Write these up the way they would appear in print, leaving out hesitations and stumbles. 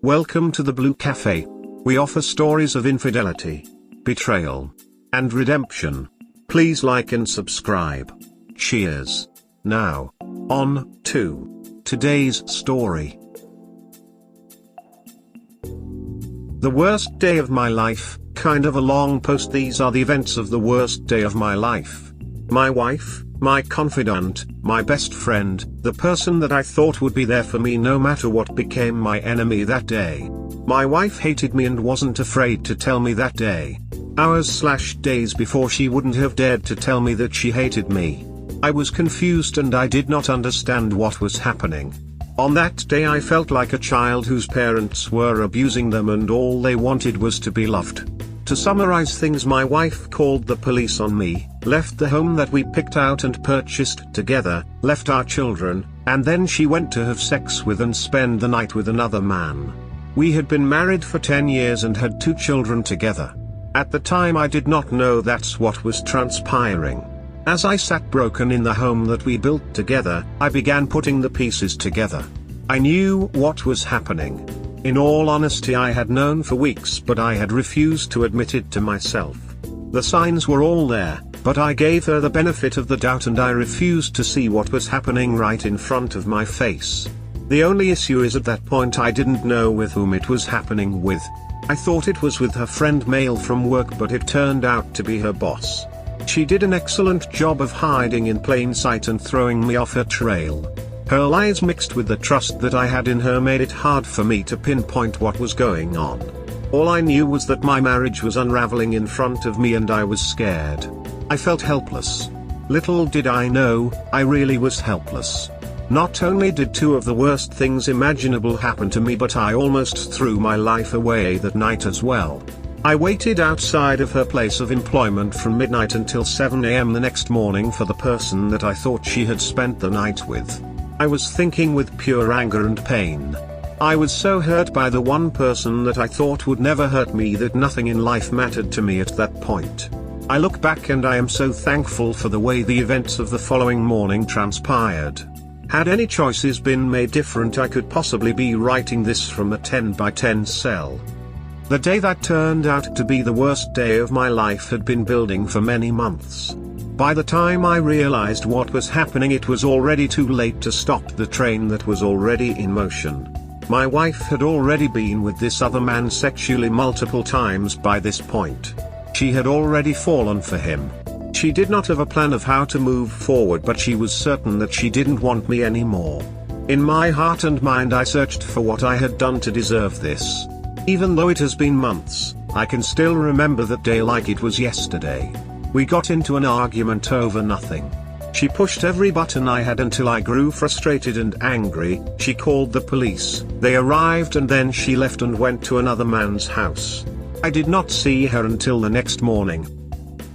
Welcome to the Blue Cafe. We offer stories of infidelity, betrayal, and redemption. Please like and subscribe. Cheers. Now, on to today's story. The worst day of my life, kind of a long post. These are the events of the worst day of my life. My wife, my confidant, my best friend, the person that I thought would be there for me no matter what, became my enemy that day. My wife hated me and wasn't afraid to tell me that day. Hours/days before, she wouldn't have dared to tell me that she hated me. I was confused and I did not understand what was happening. On that day I felt like a child whose parents were abusing them and all they wanted was to be loved. To summarize things, my wife called the police on me, left the home that we picked out and purchased together, left our children, and then she went to have sex with and spend the night with another man. We had been married for 10 years and had 2 children together. At the time I did not know that's what was transpiring. As I sat broken in the home that we built together, I began putting the pieces together. I knew what was happening. In all honesty, I had known for weeks, but I had refused to admit it to myself. The signs were all there, but I gave her the benefit of the doubt and I refused to see what was happening right in front of my face. The only issue is at that point I didn't know with whom it was happening with. I thought it was with her friend male from work, but it turned out to be her boss. She did an excellent job of hiding in plain sight and throwing me off her trail. Her lies mixed with the trust that I had in her made it hard for me to pinpoint what was going on. All I knew was that my marriage was unraveling in front of me and I was scared. I felt helpless. Little did I know, I really was helpless. Not only did 2 of the worst things imaginable happen to me, but I almost threw my life away that night as well. I waited outside of her place of employment from midnight until 7 a.m. the next morning for the person that I thought she had spent the night with. I was thinking with pure anger and pain. I was so hurt by the one person that I thought would never hurt me that nothing in life mattered to me at that point. I look back and I am so thankful for the way the events of the following morning transpired. Had any choices been made different, I could possibly be writing this from a 10 by 10 cell. The day that turned out to be the worst day of my life had been building for many months. By the time I realized what was happening, it was already too late to stop the train that was already in motion. My wife had already been with this other man sexually multiple times by this point. She had already fallen for him. She did not have a plan of how to move forward, but she was certain that she didn't want me anymore. In my heart and mind I searched for what I had done to deserve this. Even though it has been months, I can still remember that day like it was yesterday. We got into an argument over nothing. She pushed every button I had until I grew frustrated and angry. She called the police, they arrived and then she left and went to another man's house. I did not see her until the next morning.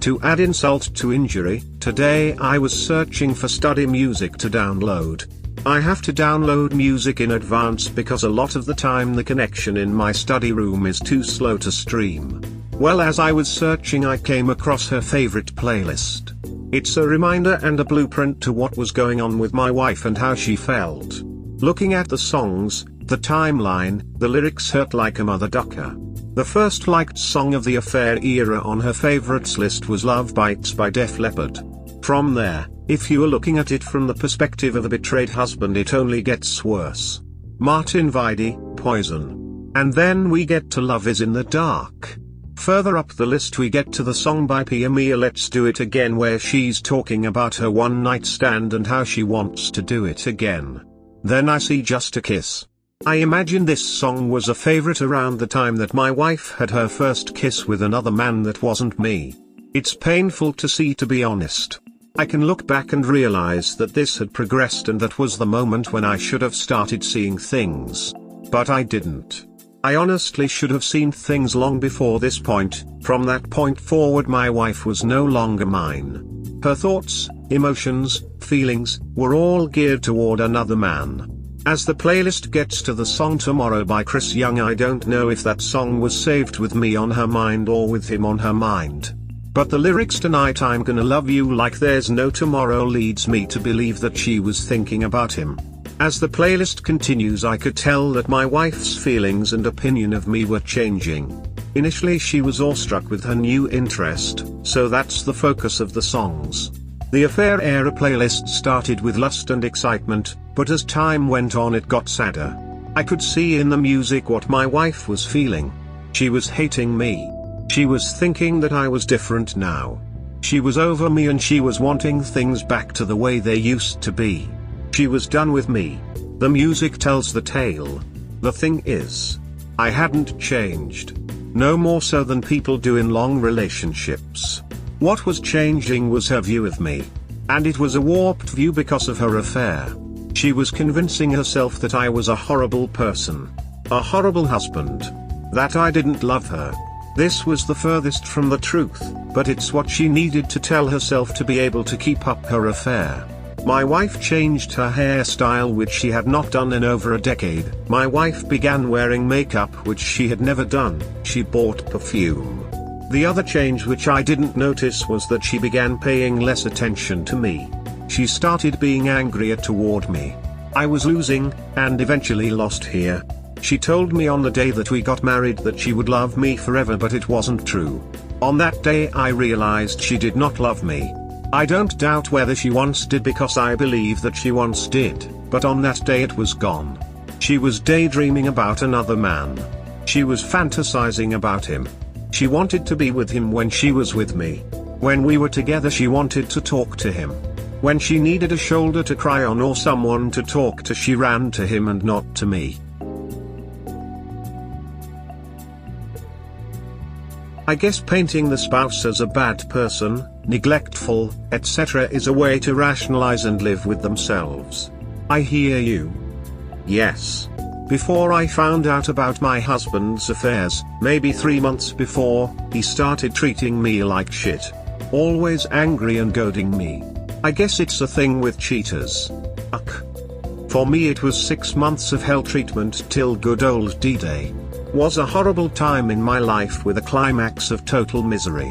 To add insult to injury, today I was searching for study music to download. I have to download music in advance because a lot of the time the connection in my study room is too slow to stream. Well, as I was searching I came across her favorite playlist. It's a reminder and a blueprint to what was going on with my wife and how she felt. Looking at the songs, the timeline, the lyrics hurt like a mother ducker. The first liked song of the affair era on her favorites list was Love Bites by Def Leppard. From there, if you are looking at it from the perspective of a betrayed husband, it only gets worse. Martin Vide, Poison. And then we get to Love Is in the Dark. Further up the list we get to the song by Pia Mia Let's Do It Again, where she's talking about her one night stand and how she wants to do it again. Then I see Just a Kiss. I imagine this song was a favorite around the time that my wife had her first kiss with another man that wasn't me. It's painful to see, to be honest. I can look back and realize that this had progressed and that was the moment when I should have started seeing things. But I didn't. I honestly should have seen things long before this point. From that point forward my wife was no longer mine. Her thoughts, emotions, feelings, were all geared toward another man. As the playlist gets to the song Tomorrow by Chris Young, I don't know if that song was saved with me on her mind or with him on her mind. But the lyrics Tonight I'm gonna love you like there's no tomorrow leads me to believe that she was thinking about him. As the playlist continues, I could tell that my wife's feelings and opinion of me were changing. Initially she was awestruck with her new interest, so that's the focus of the songs. The Affair era playlist started with lust and excitement, but as time went on it got sadder. I could see in the music what my wife was feeling. She was hating me. She was thinking that I was different now. She was over me and she was wanting things back to the way they used to be. She was done with me. The music tells the tale. The thing is, I hadn't changed. No more so than people do in long relationships. What was changing was her view of me. And it was a warped view because of her affair. She was convincing herself that I was a horrible person. A horrible husband. That I didn't love her. This was the furthest from the truth, but it's what she needed to tell herself to be able to keep up her affair. My wife changed her hairstyle, which she had not done in over a decade. My wife began wearing makeup, which she had never done. She bought perfume. The other change which I didn't notice was that she began paying less attention to me. She started being angrier toward me. I was losing, and eventually lost here. She told me on the day that we got married that she would love me forever, but it wasn't true. On that day I realized she did not love me. I don't doubt whether she once did, because I believe that she once did, but on that day it was gone. She was daydreaming about another man. She was fantasizing about him. She wanted to be with him when she was with me. When we were together she wanted to talk to him. When she needed a shoulder to cry on or someone to talk to, she ran to him and not to me. I guess painting the spouse as a bad person, neglectful, etc. is a way to rationalize and live with themselves. I hear you. Yes. Before I found out about my husband's affairs, maybe 3 months before, he started treating me like shit. Always angry and goading me. I guess it's a thing with cheaters. For me it was 6 months of hell treatment till good old D-Day. Was a horrible time in my life with a climax of total misery.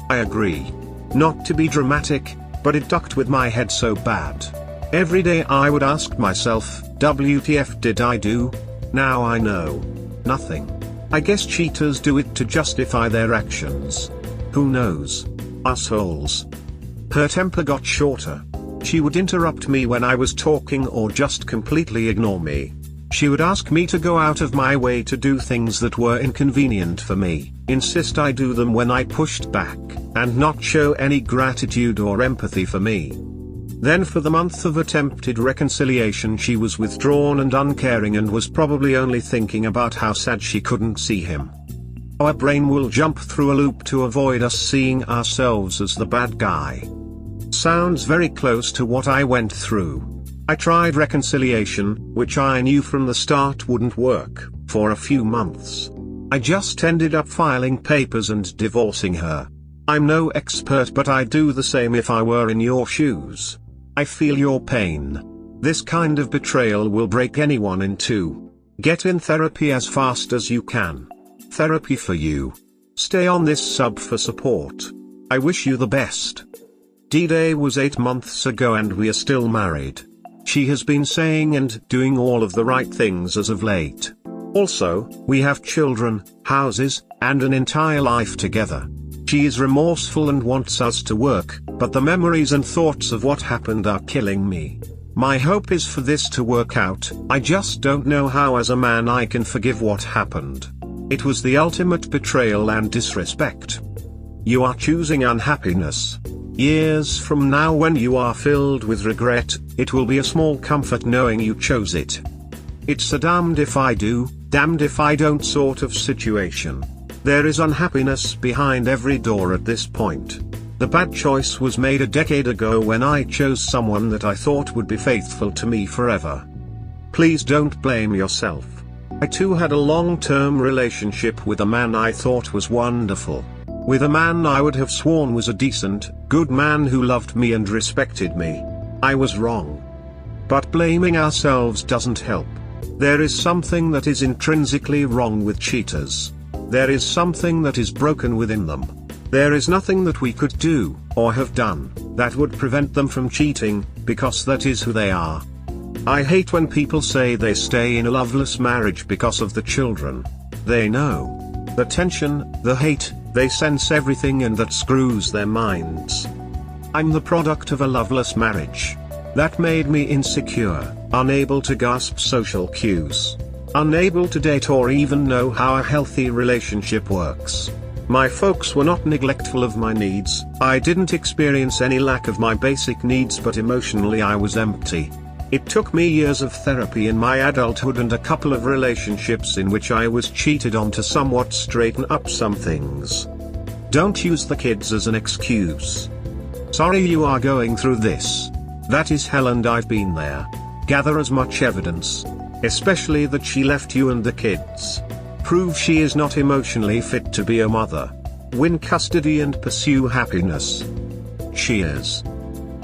I agree. Not to be dramatic, but it ducked with my head so bad. Every day I would ask myself, WTF did I do? Now I know. Nothing. I guess cheaters do it to justify their actions. Who knows? Assholes. Her temper got shorter. She would interrupt me when I was talking or just completely ignore me. She would ask me to go out of my way to do things that were inconvenient for me, insist I do them when I pushed back, and not show any gratitude or empathy for me. Then for the month of attempted reconciliation she was withdrawn and uncaring and was probably only thinking about how sad she couldn't see him. Our brain will jump through a loop to avoid us seeing ourselves as the bad guy. Sounds very close to what I went through. I tried reconciliation, which I knew from the start wouldn't work, for a few months. I just ended up filing papers and divorcing her. I'm no expert, but I'd do the same if I were in your shoes. I feel your pain. This kind of betrayal will break anyone in two. Get in therapy as fast as you can. Therapy for you. Stay on this sub for support. I wish you the best. D-Day was 8 months ago and we are still married. She has been saying and doing all of the right things as of late. Also, we have children, houses, and an entire life together. She is remorseful and wants us to work, but the memories and thoughts of what happened are killing me. My hope is for this to work out. I just don't know how as a man I can forgive what happened. It was the ultimate betrayal and disrespect. You are choosing unhappiness. Years from now, when you are filled with regret, it will be a small comfort knowing you chose it. It's a damned if I do, damned if I don't sort of situation. There is unhappiness behind every door at this point. The bad choice was made a decade ago when I chose someone that I thought would be faithful to me forever. Please don't blame yourself. I too had a long-term relationship with a man I thought was wonderful. With a man I would have sworn was a decent, good man who loved me and respected me. I was wrong. But blaming ourselves doesn't help. There is something that is intrinsically wrong with cheaters. There is something that is broken within them. There is nothing that we could do, or have done, that would prevent them from cheating, because that is who they are. I hate when people say they stay in a loveless marriage because of the children. They know the tension, the hate, they sense everything, and that screws their minds. I'm the product of a loveless marriage. That made me insecure, unable to grasp social cues, unable to date or even know how a healthy relationship works. My folks were not neglectful of my needs. I didn't experience any lack of my basic needs, but emotionally I was empty. It took me years of therapy in my adulthood and a couple of relationships in which I was cheated on to somewhat straighten up some things. Don't use the kids as an excuse. Sorry you are going through this. That is hell, and I've been there. Gather as much evidence, especially that she left you and the kids. Prove she is not emotionally fit to be a mother. Win custody and pursue happiness. Cheers.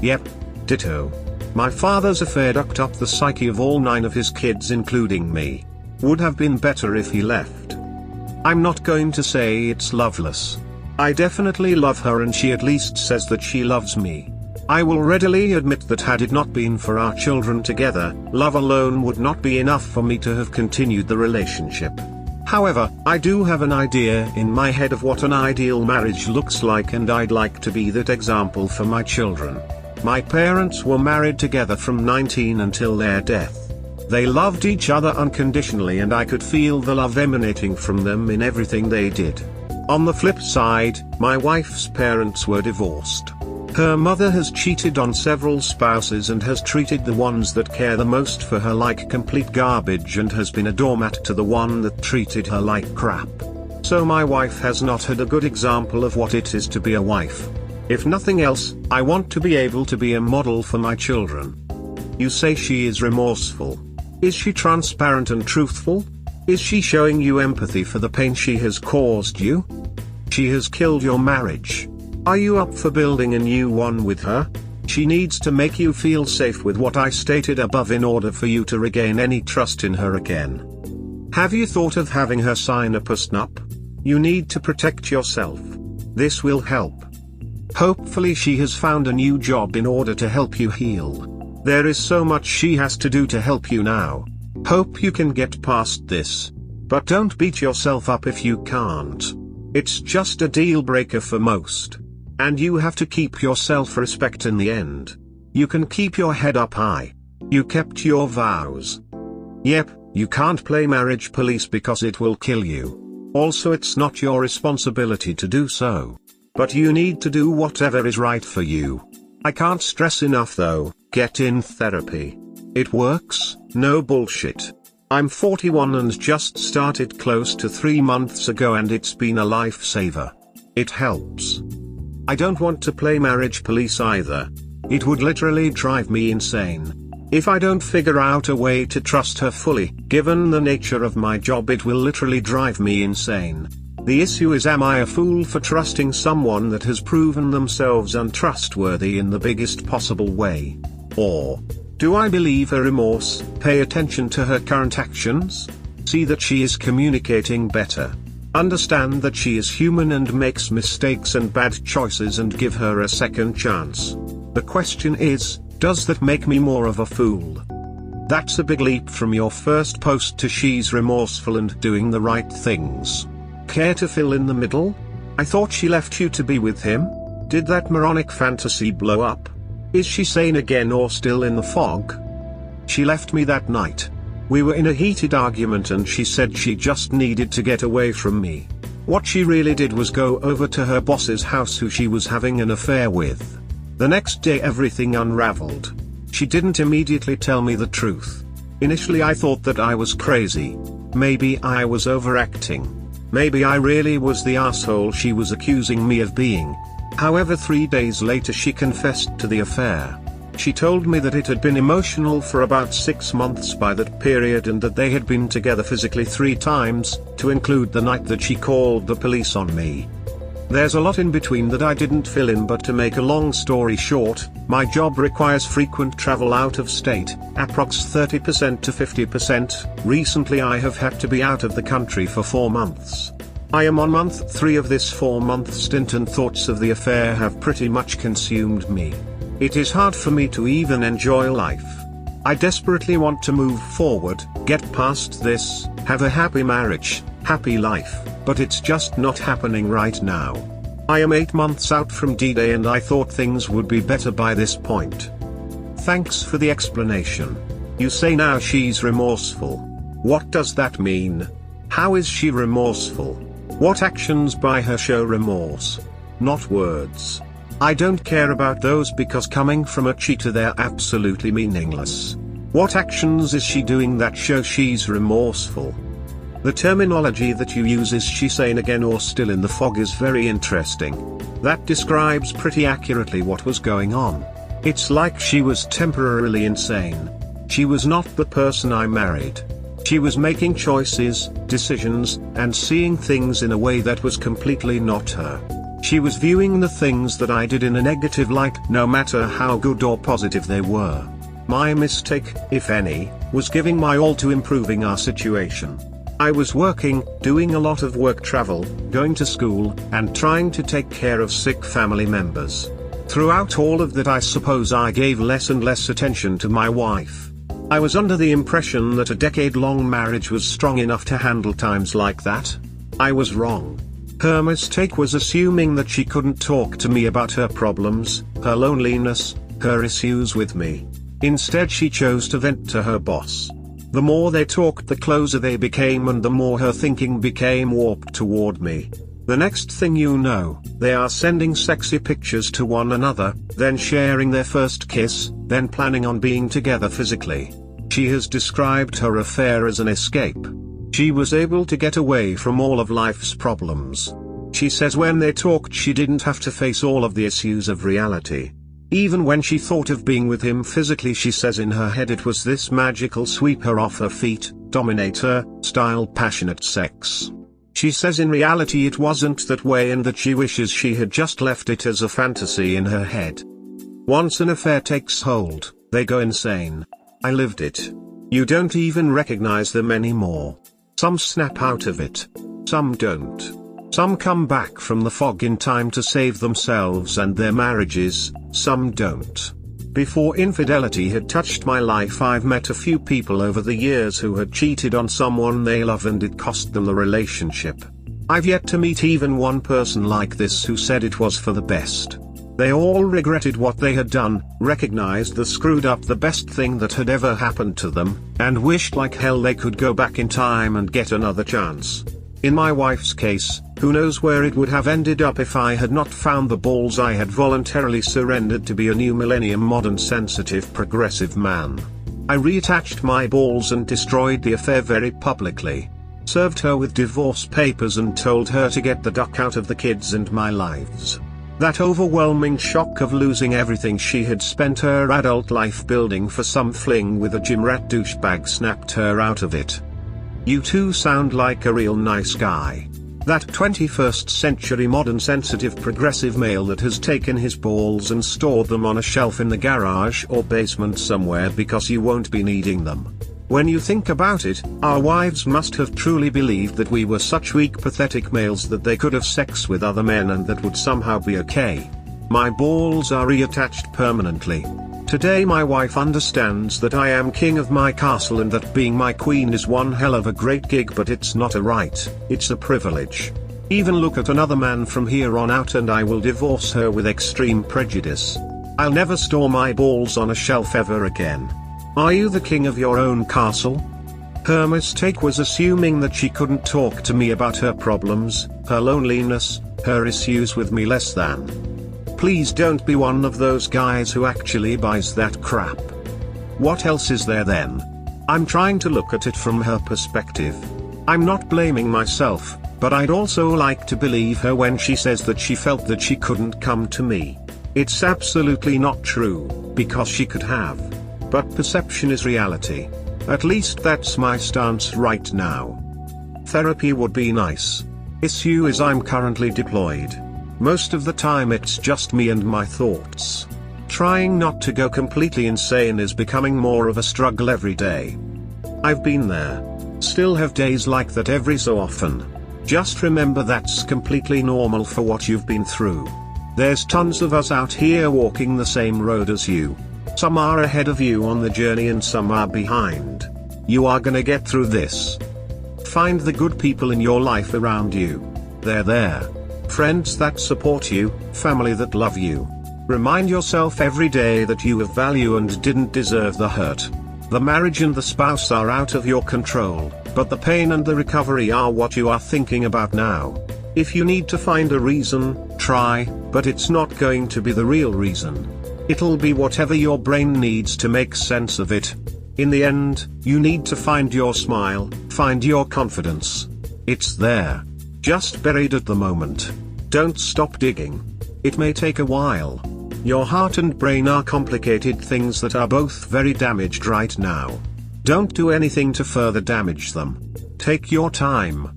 Yep. Ditto. My father's affair ducked up the psyche of all 9 of his kids, including me. Would have been better if he left. I'm not going to say it's loveless. I definitely love her, and she at least says that she loves me. I will readily admit that had it not been for our children together, love alone would not be enough for me to have continued the relationship. However, I do have an idea in my head of what an ideal marriage looks like, and I'd like to be that example for my children. My parents were married together from 19 until their death. They loved each other unconditionally, and I could feel the love emanating from them in everything they did. On the flip side, my wife's parents were divorced. Her mother has cheated on several spouses and has treated the ones that care the most for her like complete garbage, and has been a doormat to the one that treated her like crap. So my wife has not had a good example of what it is to be a wife. If nothing else, I want to be able to be a model for my children. You say she is remorseful. Is she transparent and truthful? Is she showing you empathy for the pain she has caused you? She has killed your marriage. Are you up for building a new one with her? She needs to make you feel safe with what I stated above in order for you to regain any trust in her again. Have you thought of having her sign a prenup? You need to protect yourself. This will help. Hopefully she has found a new job in order to help you heal. There is so much she has to do to help you now. Hope you can get past this. But don't beat yourself up if you can't. It's just a deal breaker for most. And you have to keep your self-respect in the end. You can keep your head up high. You kept your vows. Yep, you can't play marriage police because it will kill you. Also, it's not your responsibility to do so. But you need to do whatever is right for you. I can't stress enough though, get in therapy. It works, no bullshit. I'm 41 and just started close to 3 months ago, and it's been a lifesaver. It helps. I don't want to play marriage police either. It would literally drive me insane. If I don't figure out a way to trust her fully, given the nature of my job, it will literally drive me insane. The issue is, am I a fool for trusting someone that has proven themselves untrustworthy in the biggest possible way? Or do I believe her remorse, pay attention to her current actions, see that she is communicating better, understand that she is human and makes mistakes and bad choices, and give her a second chance? The question is, does that make me more of a fool? That's a big leap from your first post to she's remorseful and doing the right things. Care to fill in the middle? I thought she left you to be with him. Did that moronic fantasy blow up? Is she sane again or still in the fog? She left me that night. We were in a heated argument and she said she just needed to get away from me. What she really did was go over to her boss's house, who she was having an affair with. The next day everything unraveled. She didn't immediately tell me the truth. Initially I thought that I was crazy. Maybe I was overacting. Maybe I really was the asshole she was accusing me of being. However, 3 days later she confessed to the affair. She told me that it had been emotional for about 6 months by that period, and that they had been together physically 3 times, to include the night that she called the police on me. There's a lot in between that I didn't fill in, but to make a long story short, my job requires frequent travel out of state, approx 30% to 50%. Recently I have had to be out of the country for 4 months. I am on month 3 of this 4-month stint, and thoughts of the affair have pretty much consumed me. It is hard for me to even enjoy life. I desperately want to move forward, get past this, have a happy marriage, happy life, but it's just not happening right now. I am 8 months out from D-Day and I thought things would be better by this point. Thanks for the explanation. You say now she's remorseful. What does that mean? How is she remorseful? What actions by her show remorse? Not words. I don't care about those because coming from a cheater they're absolutely meaningless. What actions is she doing that show she's remorseful? The terminology that you use is she sane again or still in the fog is very interesting. That describes pretty accurately what was going on. It's like she was temporarily insane. She was not the person I married. She was making choices, decisions, and seeing things in a way that was completely not her. She was viewing the things that I did in a negative light, no matter how good or positive they were. My mistake, if any, was giving my all to improving our situation. I was working, doing a lot of work travel, going to school, and trying to take care of sick family members. Throughout all of that I suppose I gave less and less attention to my wife. I was under the impression that a decade-long marriage was strong enough to handle times like that. I was wrong. Her mistake was assuming that she couldn't talk to me about her problems, her loneliness, her issues with me. Instead she chose to vent to her boss. The more they talked the closer they became and the more her thinking became warped toward me. The next thing you know, they are sending sexy pictures to one another, then sharing their first kiss, then planning on being together physically. She has described her affair as an escape. She was able to get away from all of life's problems. She says when they talked she didn't have to face all of the issues of reality. Even when she thought of being with him physically she says in her head it was this magical sweep her off her feet, dominate her, style passionate sex. She says in reality it wasn't that way and that she wishes she had just left it as a fantasy in her head. Once an affair takes hold, they go insane. I lived it. You don't even recognize them anymore. Some snap out of it. Some don't. Some come back from the fog in time to save themselves and their marriages, some don't. Before infidelity had touched my life I've met a few people over the years who had cheated on someone they love and it cost them the relationship. I've yet to meet even one person like this who said it was for the best. They all regretted what they had done, recognized the screwed up the best thing that had ever happened to them, and wished like hell they could go back in time and get another chance. In my wife's case, who knows where it would have ended up if I had not found the balls I had voluntarily surrendered to be a new millennium modern sensitive progressive man. I reattached my balls and destroyed the affair very publicly. Served her with divorce papers and told her to get the duck out of the kids and my lives. That overwhelming shock of losing everything she had spent her adult life building for some fling with a gym rat douchebag snapped her out of it. You two sound like a real nice guy. That 21st century modern sensitive progressive male that has taken his balls and stored them on a shelf in the garage or basement somewhere because you won't be needing them. When you think about it, our wives must have truly believed that we were such weak pathetic males that they could have sex with other men and that would somehow be okay. My balls are reattached permanently. Today my wife understands that I am king of my castle and that being my queen is one hell of a great gig, but it's not a right, it's a privilege. Even look at another man from here on out and I will divorce her with extreme prejudice. I'll never store my balls on a shelf ever again. Are you the king of your own castle? Her mistake was assuming that she couldn't talk to me about her problems, her loneliness, her issues with me less than. Please don't be one of those guys who actually buys that crap. What else is there then? I'm trying to look at it from her perspective. I'm not blaming myself, but I'd also like to believe her when she says that she felt that she couldn't come to me. It's absolutely not true, because she could have. But perception is reality. At least that's my stance right now. Therapy would be nice. Issue is I'm currently deployed. Most of the time it's just me and my thoughts. Trying not to go completely insane is becoming more of a struggle every day. I've been there. Still have days like that every so often. Just remember that's completely normal for what you've been through. There's tons of us out here walking the same road as you. Some are ahead of you on the journey and some are behind. You are gonna get through this. Find the good people in your life around you. They're there. Friends that support you, family that love you. Remind yourself every day that you have value and didn't deserve the hurt. The marriage and the spouse are out of your control, but the pain and the recovery are what you are thinking about now. If you need to find a reason, try, but it's not going to be the real reason. It'll be whatever your brain needs to make sense of it. In the end, you need to find your smile, find your confidence. It's there. Just buried at the moment. Don't stop digging. It may take a while. Your heart and brain are complicated things that are both very damaged right now. Don't do anything to further damage them. Take your time.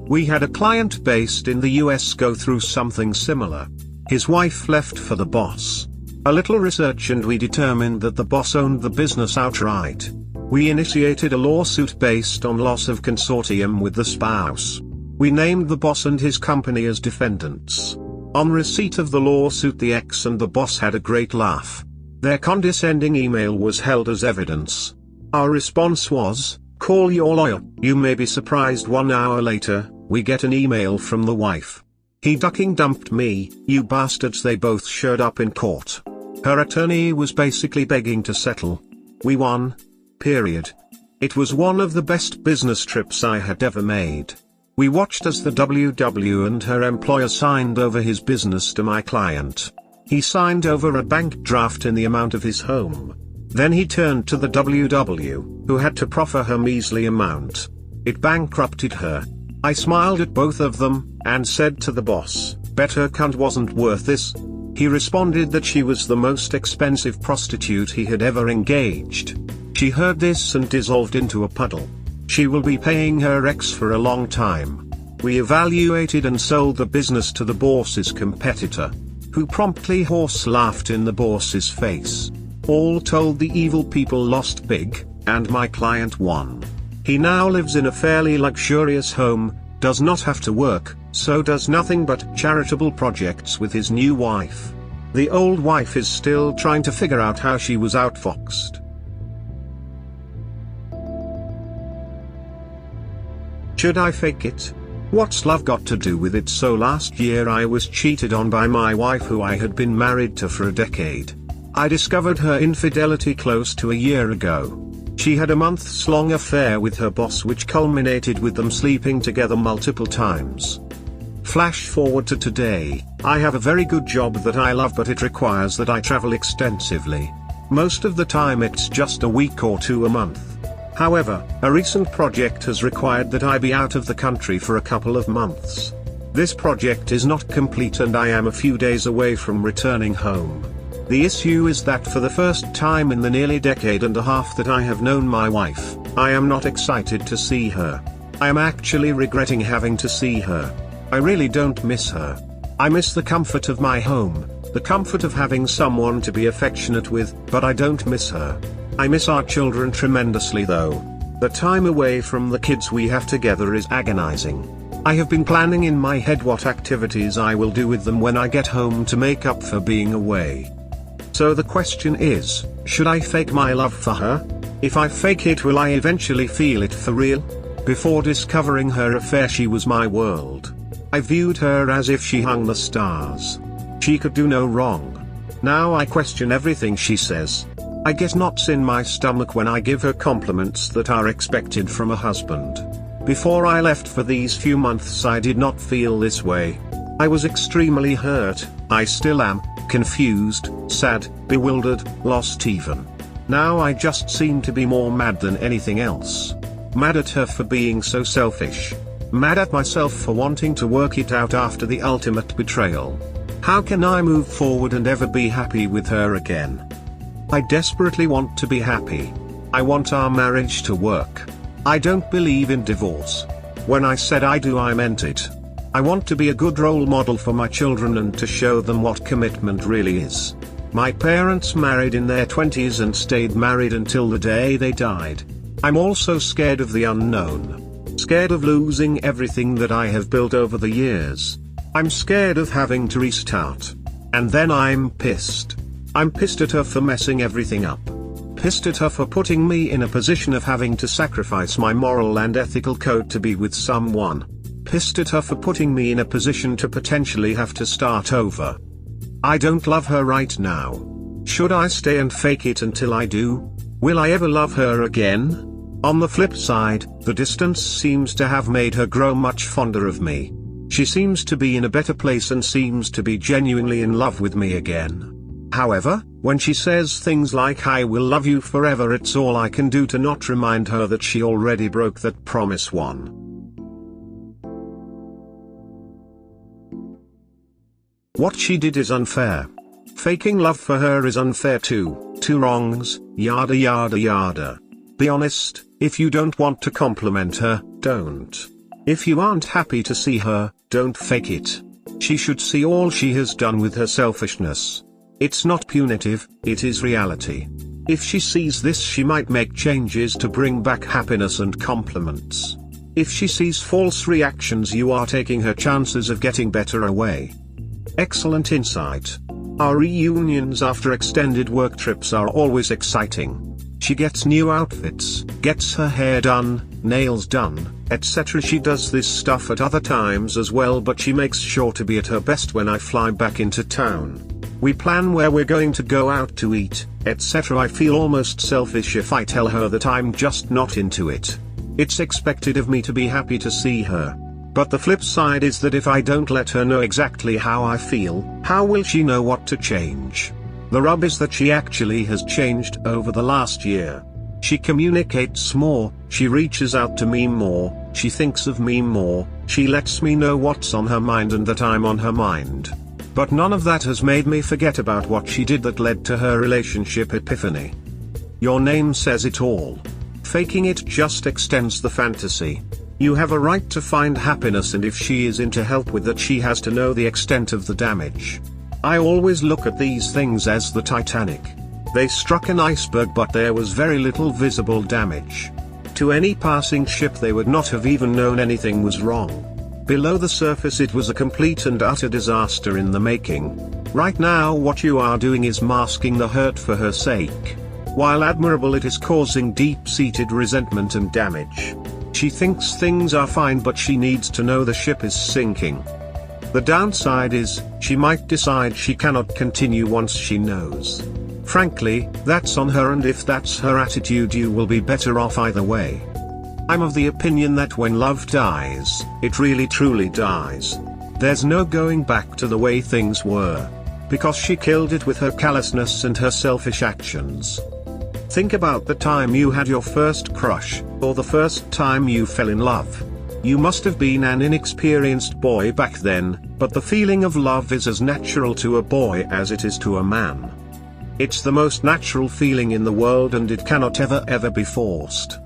We had a client based in the US go through something similar. His wife left for the boss. A little research and we determined that the boss owned the business outright. We initiated a lawsuit based on loss of consortium with the spouse. We named the boss and his company as defendants. On receipt of the lawsuit, the ex and the boss had a great laugh. Their condescending email was held as evidence. Our response was, "Call your lawyer." You may be surprised 1 hour later, we get an email from the wife. "He ducking dumped me, you bastards." They both showed up in court. Her attorney was basically begging to settle. We won. Period. It was one of the best business trips I had ever made. We watched as the WW and her employer signed over his business to my client. He signed over a bank draft in the amount of his home. Then he turned to the WW, who had to proffer her measly amount. It bankrupted her. I smiled at both of them, and said to the boss, "Bet her cunt wasn't worth this." He responded that she was the most expensive prostitute he had ever engaged. She heard this and dissolved into a puddle. She will be paying her ex for a long time. We evaluated and sold the business to the boss's competitor, who promptly horse laughed in the boss's face. All told, the evil people lost big, and my client won. He now lives in a fairly luxurious home, does not have to work, so does nothing but charitable projects with his new wife. The old wife is still trying to figure out how she was outfoxed. Should I fake it? What's love got to do with it? So last year I was cheated on by my wife, who I had been married to for a decade. I discovered her infidelity close to a year ago. She had a months-long affair with her boss, which culminated with them sleeping together multiple times. Flash forward to today. I have a very good job that I love, but it requires that I travel extensively. Most of the time it's just a week or two a month. However, a recent project has required that I be out of the country for a couple of months. This project is not complete and I am a few days away from returning home. The issue is that for the first time in the nearly decade and a half that I have known my wife, I am not excited to see her. I am actually regretting having to see her. I really don't miss her. I miss the comfort of my home, the comfort of having someone to be affectionate with, but I don't miss her. I miss our children tremendously though. The time away from the kids we have together is agonizing. I have been planning in my head what activities I will do with them when I get home to make up for being away. So the question is, should I fake my love for her? If I fake it, will I eventually feel it for real? Before discovering her affair, she was my world. I viewed her as if she hung the stars. She could do no wrong. Now I question everything she says. I get knots in my stomach when I give her compliments that are expected from a husband. Before I left for these few months I did not feel this way. I was extremely hurt, I still am, confused, sad, bewildered, lost even. Now I just seem to be more mad than anything else. Mad at her for being so selfish. Mad at myself for wanting to work it out after the ultimate betrayal. How can I move forward and ever be happy with her again? I desperately want to be happy. I want our marriage to work. I don't believe in divorce. When I said I do, I meant it. I want to be a good role model for my children and to show them what commitment really is. My parents married in their 20s and stayed married until the day they died. I'm also scared of the unknown. Scared of losing everything that I have built over the years. I'm scared of having to restart. And then I'm pissed. I'm pissed at her for messing everything up. Pissed at her for putting me in a position of having to sacrifice my moral and ethical code to be with someone. Pissed at her for putting me in a position to potentially have to start over. I don't love her right now. Should I stay and fake it until I do? Will I ever love her again? On the flip side, the distance seems to have made her grow much fonder of me. She seems to be in a better place and seems to be genuinely in love with me again. However, when she says things like "I will love you forever," it's all I can do to not remind her that she already broke that promise. What she did is unfair. Faking love for her is unfair too. Two wrongs, yada yada yada. Be honest, if you don't want to compliment her, don't. If you aren't happy to see her, don't fake it. She should see all she has done with her selfishness. It's not punitive, it is reality. If she sees this, she might make changes to bring back happiness and compliments. If she sees false reactions, you are taking her chances of getting better away. Excellent insight. Our reunions after extended work trips are always exciting. She gets new outfits, gets her hair done, nails done, etc. She does this stuff at other times as well, but she makes sure to be at her best when I fly back into town. We plan where we're going to go out to eat, etc. I feel almost selfish if I tell her that I'm just not into it. It's expected of me to be happy to see her. But the flip side is that if I don't let her know exactly how I feel, how will she know what to change? The rub is that she actually has changed over the last year. She communicates more, she reaches out to me more, she thinks of me more, she lets me know what's on her mind and that I'm on her mind. But none of that has made me forget about what she did that led to her relationship epiphany. Your name says it all. Faking it just extends the fantasy. You have a right to find happiness, and if she is into help with that, she has to know the extent of the damage. I always look at these things as the Titanic. They struck an iceberg, but there was very little visible damage. To any passing ship, they would not have even known anything was wrong. Below the surface, it was a complete and utter disaster in the making. Right now, what you are doing is masking the hurt for her sake. While admirable, it is causing deep-seated resentment and damage. She thinks things are fine, but she needs to know the ship is sinking. The downside is, she might decide she cannot continue once she knows. Frankly, that's on her, and if that's her attitude, you will be better off either way. I'm of the opinion that when love dies, it really truly dies. There's no going back to the way things were. Because she killed it with her callousness and her selfish actions. Think about the time you had your first crush, or the first time you fell in love. You must have been an inexperienced boy back then, but the feeling of love is as natural to a boy as it is to a man. It's the most natural feeling in the world, and it cannot ever be forced.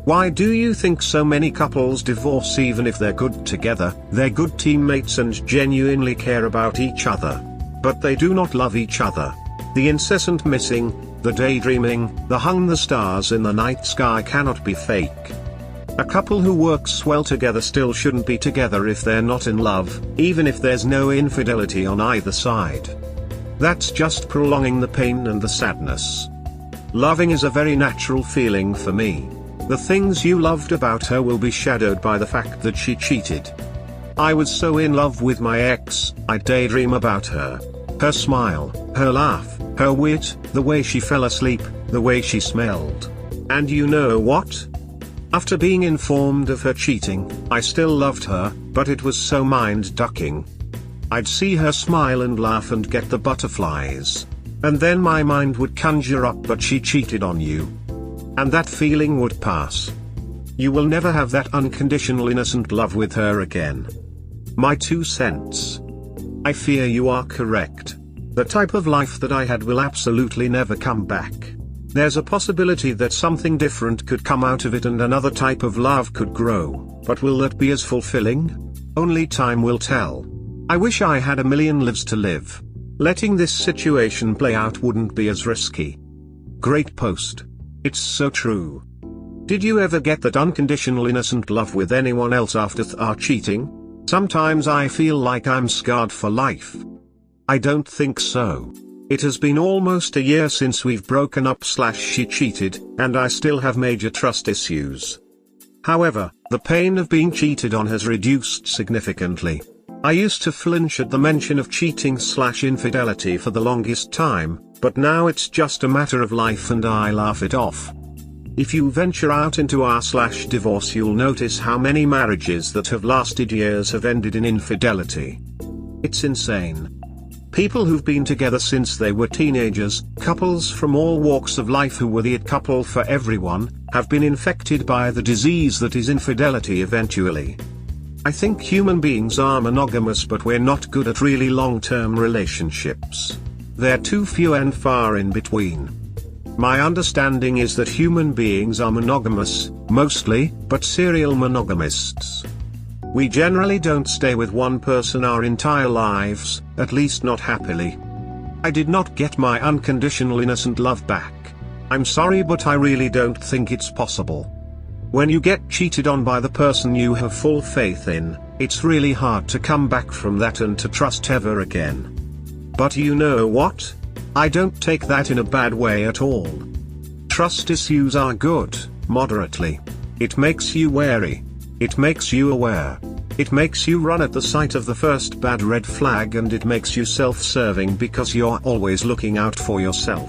Why do you think so many couples divorce even if they're good together, they're good teammates and genuinely care about each other? But they do not love each other. The incessant missing, the daydreaming, the hung the stars in the night sky cannot be fake. A couple who works well together still shouldn't be together if they're not in love, even if there's no infidelity on either side. That's just prolonging the pain and the sadness. Loving is a very natural feeling for me. The things you loved about her will be shadowed by the fact that she cheated. I was so in love with my ex, I daydream about her. Her smile, her laugh, her wit, the way she fell asleep, the way she smelled. And you know what? After being informed of her cheating, I still loved her, but it was so mind-ducking. I'd see her smile and laugh and get the butterflies. And then my mind would conjure up, but she cheated on you. And that feeling would pass. You will never have that unconditional innocent love with her again. My 2 cents. I fear you are correct. The type of life that I had will absolutely never come back. There's a possibility that something different could come out of it and another type of love could grow, but will that be as fulfilling? Only time will tell. I wish I had a million lives to live. Letting this situation play out wouldn't be as risky. Great post. It's so true. Did you ever get that unconditional innocent love with anyone else after cheating? Sometimes I feel like I'm scarred for life. I don't think so. It has been almost a year since we've broken up / she cheated, and I still have major trust issues. However, the pain of being cheated on has reduced significantly. I used to flinch at the mention of cheating / infidelity for the longest time, but now it's just a matter of life and I laugh it off. If you venture out into r/divorce, you'll notice how many marriages that have lasted years have ended in infidelity. It's insane. People who've been together since they were teenagers, couples from all walks of life who were the it couple for everyone, have been infected by the disease that is infidelity eventually. I think human beings are monogamous, but we're not good at really long-term relationships. They're too few and far in between. My understanding is that human beings are monogamous, mostly, but serial monogamists. We generally don't stay with one person our entire lives, at least not happily. I did not get my unconditional innocent love back. I'm sorry, but I really don't think it's possible. When you get cheated on by the person you have full faith in, it's really hard to come back from that and to trust ever again. But you know what? I don't take that in a bad way at all. Trust issues are good, moderately. It makes you wary. It makes you aware. It makes you run at the sight of the first bad red flag, and it makes you self-serving because you're always looking out for yourself.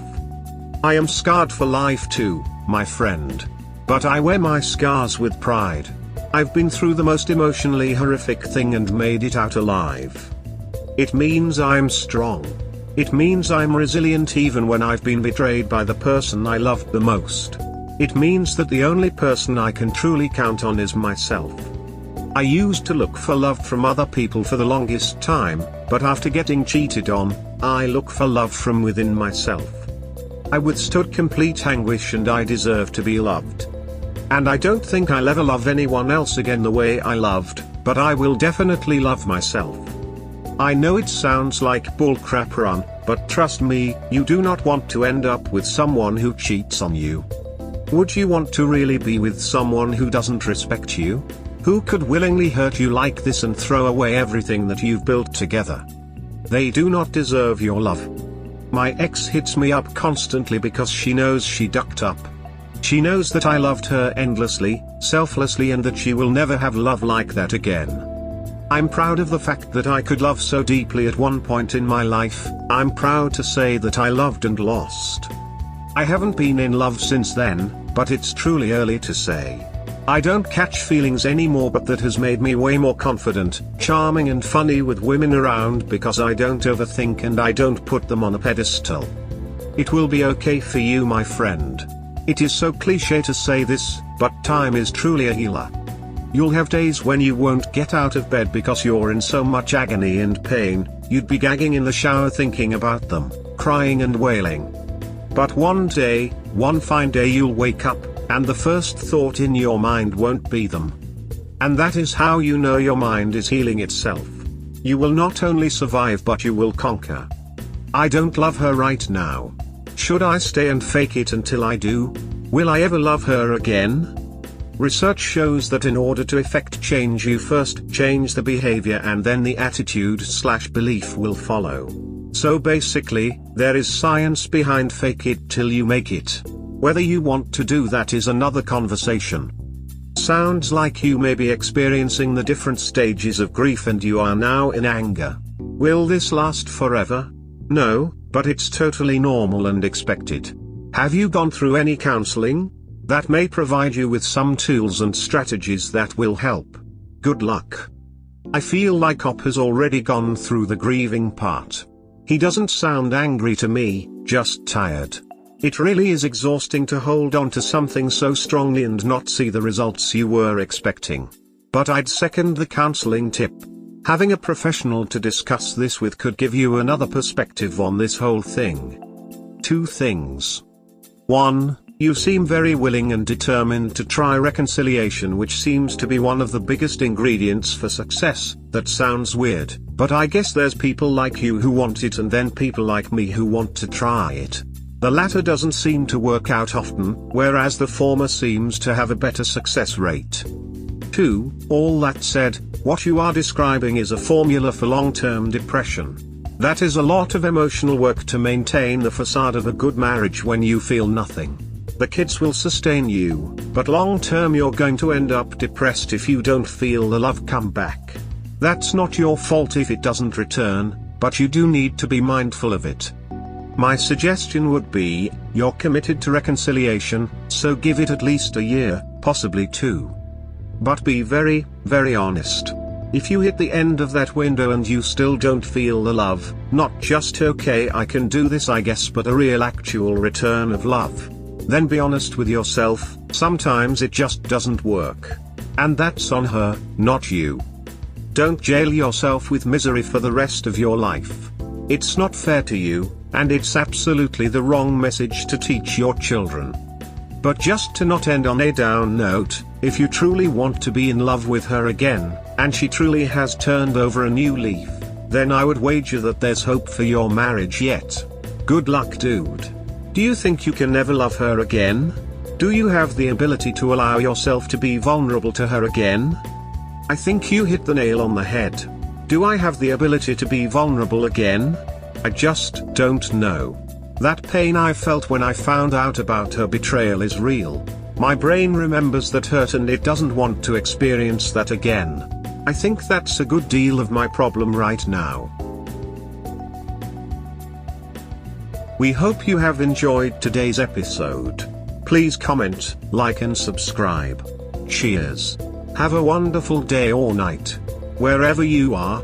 I am scarred for life too, my friend. But I wear my scars with pride. I've been through the most emotionally horrific thing and made it out alive. It means I'm strong. It means I'm resilient even when I've been betrayed by the person I loved the most. It means that the only person I can truly count on is myself. I used to look for love from other people for the longest time, but after getting cheated on, I look for love from within myself. I withstood complete anguish and I deserve to be loved. And I don't think I'll ever love anyone else again the way I loved, but I will definitely love myself. I know it sounds like bullcrap run, but trust me, you do not want to end up with someone who cheats on you. Would you want to really be with someone who doesn't respect you? Who could willingly hurt you like this and throw away everything that you've built together? They do not deserve your love. My ex hits me up constantly because she knows she ducked up. She knows that I loved her endlessly, selflessly, and that she will never have love like that again. I'm proud of the fact that I could love so deeply at one point in my life. I'm proud to say that I loved and lost. I haven't been in love since then, but it's truly early to say. I don't catch feelings anymore, but that has made me way more confident, charming and funny with women around because I don't overthink and I don't put them on a pedestal. It will be okay for you, my friend. It is so cliché to say this, but time is truly a healer. You'll have days when you won't get out of bed because you're in so much agony and pain, you'd be gagging in the shower thinking about them, crying and wailing. But one day, one fine day, you'll wake up, and the first thought in your mind won't be them. And that is how you know your mind is healing itself. You will not only survive, but you will conquer. I don't love her right now. Should I stay and fake it until I do? Will I ever love her again? Research shows that in order to effect change, you first change the behavior and then the attitude/belief will follow. So basically, there is science behind fake it till you make it. Whether you want to do that is another conversation. Sounds like you may be experiencing the different stages of grief and you are now in anger. Will this last forever? No, but it's totally normal and expected. Have you gone through any counseling? That may provide you with some tools and strategies that will help. Good luck. I feel like Op has already gone through the grieving part. He doesn't sound angry to me, just tired. It really is exhausting to hold on to something so strongly and not see the results you were expecting. But I'd second the counseling tip. Having a professional to discuss this with could give you another perspective on this whole thing. 2 things. 1. You seem very willing and determined to try reconciliation, which seems to be one of the biggest ingredients for success. That sounds weird, but I guess there's people like you who want it and then people like me who want to try it. The latter doesn't seem to work out often, whereas the former seems to have a better success rate. 2. All that said, what you are describing is a formula for long-term depression. That is a lot of emotional work to maintain the facade of a good marriage when you feel nothing. The kids will sustain you, but long term you're going to end up depressed if you don't feel the love come back. That's not your fault if it doesn't return, but you do need to be mindful of it. My suggestion would be, you're committed to reconciliation, so give it at least a year, possibly 2. But be very, very honest. If you hit the end of that window and you still don't feel the love, not just okay I can do this I guess but a real actual return of love, then be honest with yourself, sometimes it just doesn't work. And that's on her, not you. Don't jail yourself with misery for the rest of your life. It's not fair to you, and it's absolutely the wrong message to teach your children. But just to not end on a down note, if you truly want to be in love with her again, and she truly has turned over a new leaf, then I would wager that there's hope for your marriage yet. Good luck, dude. Do you think you can never love her again? Do you have the ability to allow yourself to be vulnerable to her again? I think you hit the nail on the head. Do I have the ability to be vulnerable again? I just don't know. That pain I felt when I found out about her betrayal is real. My brain remembers that hurt and it doesn't want to experience that again. I think that's a good deal of my problem right now. We hope you have enjoyed today's episode. Please comment, like and subscribe. Cheers. Have a wonderful day or night. Wherever you are.